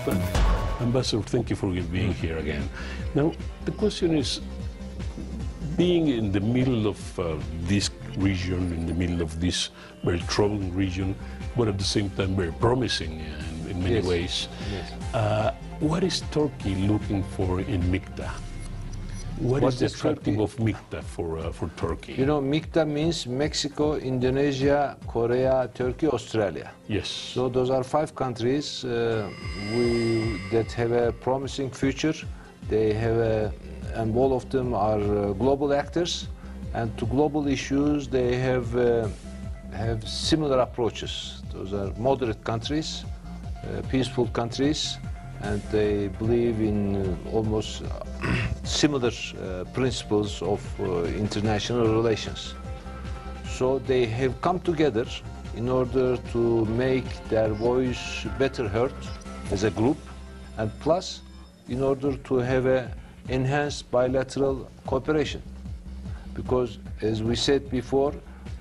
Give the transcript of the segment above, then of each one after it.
But Ambassador, thank you for being here again. Now, the question is, being in the middle of this region, in the middle of this very troubling region, but at the same time very promising in many ways, what is Turkey looking for in MICTA? What is the attractive of MICTA for Turkey? You know, MICTA means Mexico, Indonesia, Korea, Turkey, Australia. Yes. So those are 5 countries that have a promising future. They have and all of them are global actors, and to global issues they have similar approaches. Those are moderate countries, peaceful countries, and they believe in almost similar principles of international relations. So they have come together in order to make their voice better heard as a group, and plus in order to have a enhanced bilateral cooperation. Because as we said before,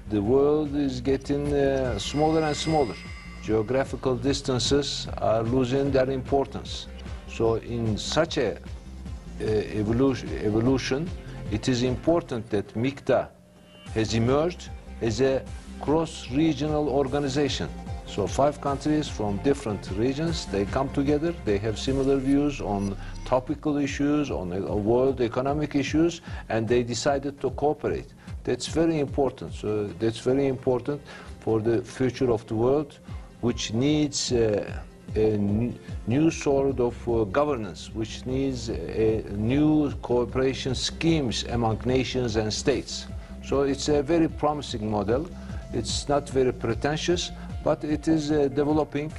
the world is getting smaller and smaller. Geographical distances are losing their importance. So in such a evolution, it is important that MICTA has emerged as a cross-regional organization. So 5 countries from different regions, they come together, they have similar views on topical issues, on world economic issues, and they decided to cooperate. That's very important. So that's very important for the future of the world, which needs a new sort of governance, which needs new cooperation schemes among nations and states. So it's a very promising model. It's not very pretentious, but it is developing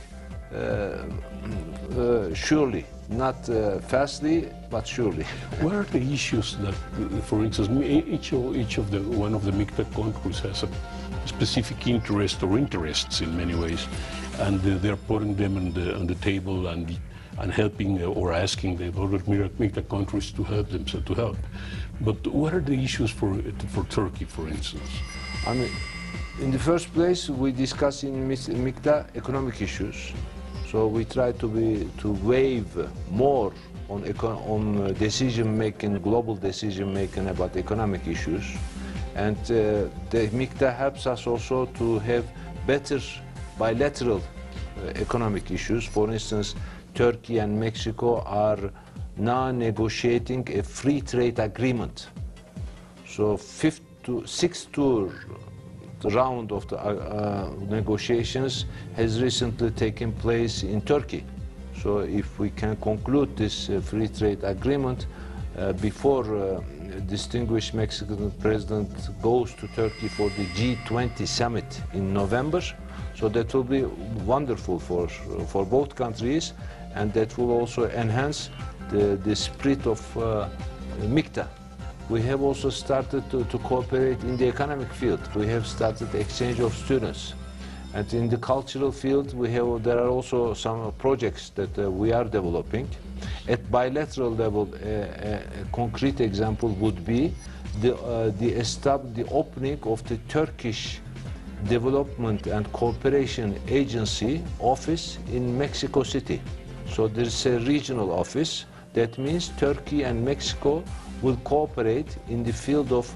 surely, not fastly, but surely. What are the issues that, for instance, one of the MICTA countries has a specific interest or interests in many ways, and they're putting them on the table and helping or asking the other MICTA countries to help them, so to help. But what are the issues for Turkey, for instance? I mean, in the first place, we discuss in MICTA economic issues. So we try to waive more on decision-making, global decision-making about economic issues. And the MICTA helps us also to have better bilateral economic issues. For instance, Turkey and Mexico are now negotiating a free trade agreement. So 6th round of the negotiations has recently taken place in Turkey. So if we can conclude this free trade agreement before distinguished Mexican president goes to Turkey for the G20 summit in November, so that will be wonderful for both countries, and that will also enhance the spirit of MICTA. We have also started to cooperate in the economic field. We have started exchange of students. And in the cultural field, there are also some projects that we are developing. At bilateral level, a concrete example would be the opening of the Turkish Development and Cooperation Agency office in Mexico City. So there is a regional office. That means Turkey and Mexico will cooperate in the field of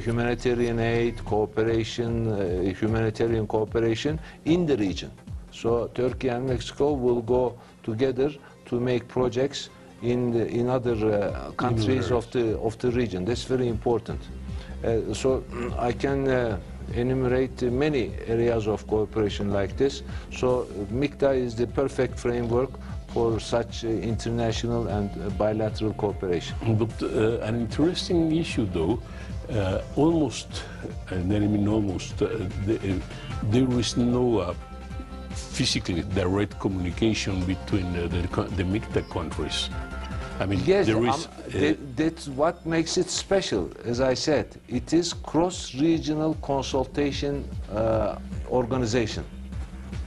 humanitarian aid, cooperation, humanitarian cooperation in the region. So Turkey and Mexico will go together to make projects in other countries of the region. That's very important. So I can enumerate many areas of cooperation like this. So MICTA is the perfect framework for such international and bilateral cooperation. But an interesting issue, though, almost, and I mean almost, there is no physically direct communication between the MICTA countries. I mean, yes, there is. That's what makes it special. As I said, it is cross-regional consultation organization.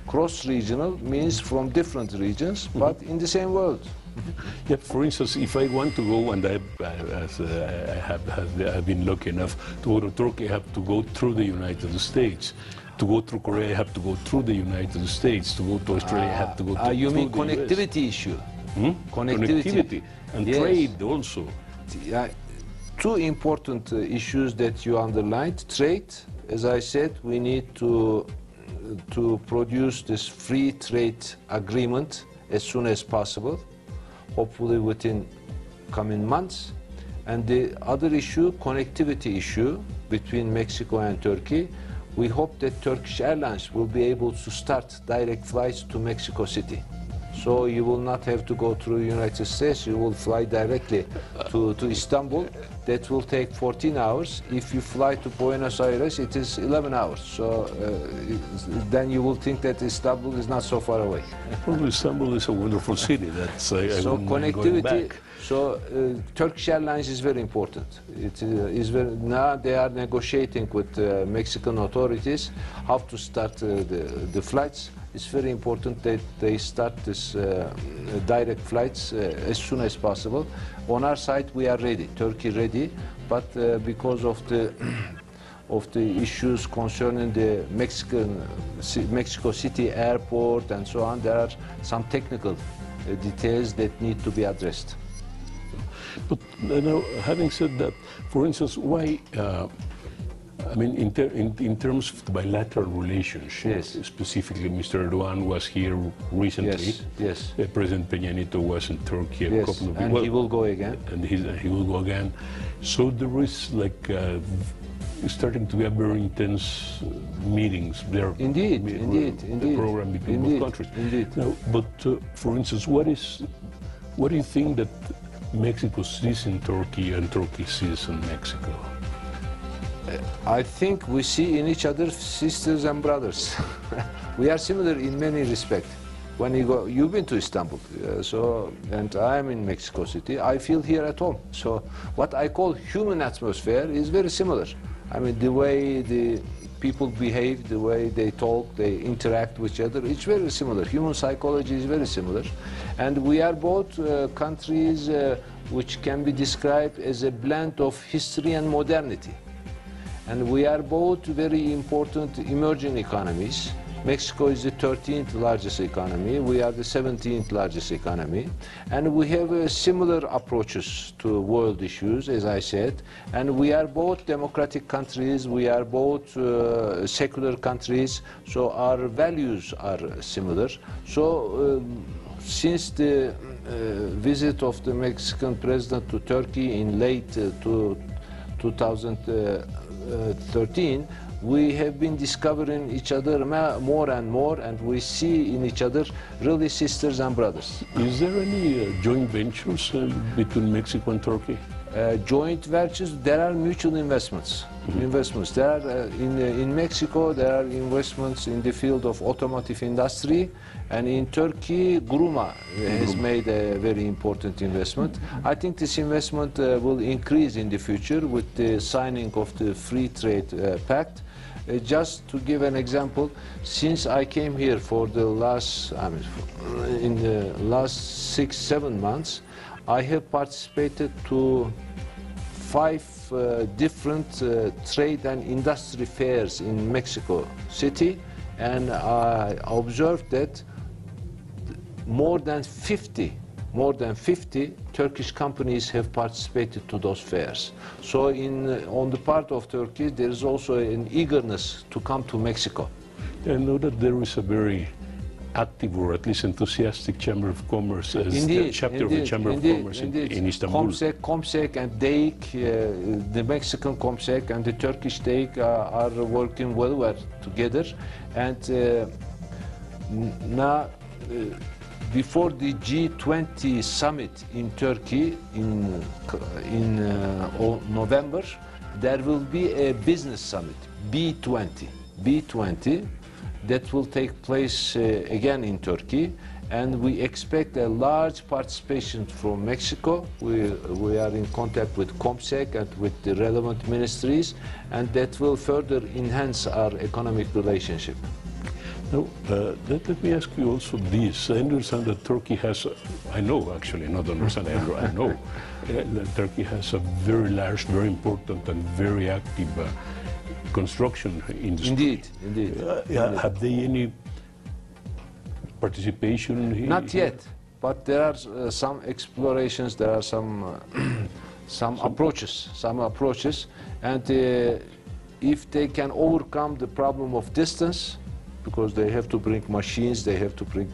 Cross-regional means from different regions, but in the same world. Yeah, for instance, if I want to go, and I've been lucky enough to go to Turkey, I have to go through the United States. to go through Korea, I have to go through the United States. To go to Australia, I have to go through You mean the US. connectivity issue? Connectivity and Yes. trade also. Two important issues that you underlined. Trade, as I said, we need to produce this free trade agreement as soon as possible, hopefully within coming months. And the other issue, connectivity issue between Mexico and Turkey. We hope that Turkish Airlines will be able to start direct flights to Mexico City. So you will not have to go through the United States, you will fly directly to Istanbul. That will take 14 hours. If you fly to Buenos Aires, it is 11 hours. So then you will think that Istanbul is not so far away. Well, Istanbul is a wonderful city. That's I So wouldn't mind going connectivity, back. so Turkish Airlines is very important. It is now they are negotiating with Mexican authorities how to start the flights. It's very important that they start this direct flights as soon as possible. On our side, we are ready, Turkey ready, but because of the issues concerning the Mexico City airport and so on, there are some technical details that need to be addressed. But now, having said that, for instance, why? I mean, in terms of the bilateral relationship, Yes. specifically, Mr. Erdogan was here recently. Yes. President Peña Nieto was in Turkey a Yes, couple of and he will go again. And he will go again. So there is like starting to be a very intense meetings there. Indeed. The program between both countries. Indeed. Now, but for instance, what do you think that Mexico sees in Turkey and Turkey sees in Mexico? I think we see in each other sisters and brothers. We are similar in many respects. When you go, you've been to Istanbul, and I am in Mexico City. I feel here at home. So what I call human atmosphere is very similar. I mean, the way the people behave, the way they talk, they interact with each other, it's very similar. Human psychology is very similar. And we are both countries which can be described as a blend of history and modernity. And we are both very important emerging economies. Mexico is the 13th largest economy. We are the 17th largest economy. And we have similar approaches to world issues, as I said. And we are both democratic countries. We are both secular countries. So our values are similar. So since the visit of the Mexican president to Turkey in late 2013, we have been discovering each other more and more, and we see in each other really sisters and brothers. Is there any joint ventures between Mexico and Turkey? Joint ventures, there are mutual investments. There are in Mexico, there are investments in the field of automotive industry, and in Turkey, Gruma has made a very important investment. I think this investment will increase in the future with the signing of the Free Trade Pact. Just to give an example, since I came here for the last, in the last 6-7 months, I have participated to 5 different trade and industry fairs in Mexico City, and I observed that more than 50 Turkish companies have participated to those fairs. So on the part of Turkey, there is also an eagerness to come to Mexico. I know that there is a very active, or at least enthusiastic, Chamber of Commerce, as Indeed, the chapter of the Chamber of Commerce in Istanbul. COMSEC and DEIC, the Mexican COMSEC and the Turkish DEIC are working well together. And now, before the G20 summit in Turkey in November, there will be a business summit, B20, that will take place again in Turkey, and we expect a large participation from Mexico. We are in contact with COMSEC and with the relevant ministries, and that will further enhance our economic relationship. Now, let me ask you also this. I understand that Turkey has, I know actually, not understand, I know that Turkey has a very large, very important and very active construction industry. Indeed. Have they any participation here? Not yet, but there are some explorations. There are some some approaches, and if they can overcome the problem of distance, because they have to bring machines, they have to bring,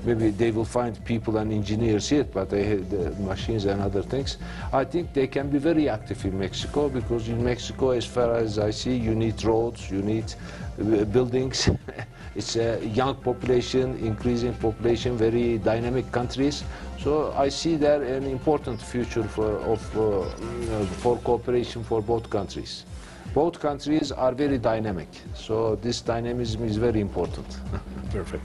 maybe they will find people and engineers here, but they have the machines and other things. I think they can be very active in Mexico, because in Mexico, as far as I see, you need roads, you need buildings. It's a young population, increasing population, very dynamic countries. So I see there an important future for cooperation for both countries. Both countries are very dynamic, so this dynamism is very important. Perfect.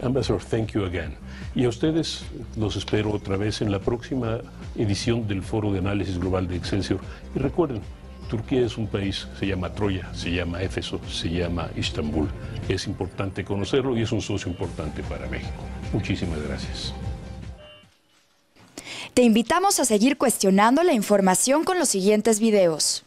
Ambassador, thank you again. Y a ustedes los espero otra vez en la próxima edición del Foro de Análisis Global de Excélsior. Y recuerden, Turquía es un país, se llama Troya, se llama Éfeso, se llama Istambul. Es importante conocerlo y es un socio importante para México. Muchísimas gracias. Te invitamos a seguir cuestionando la información con los siguientes videos.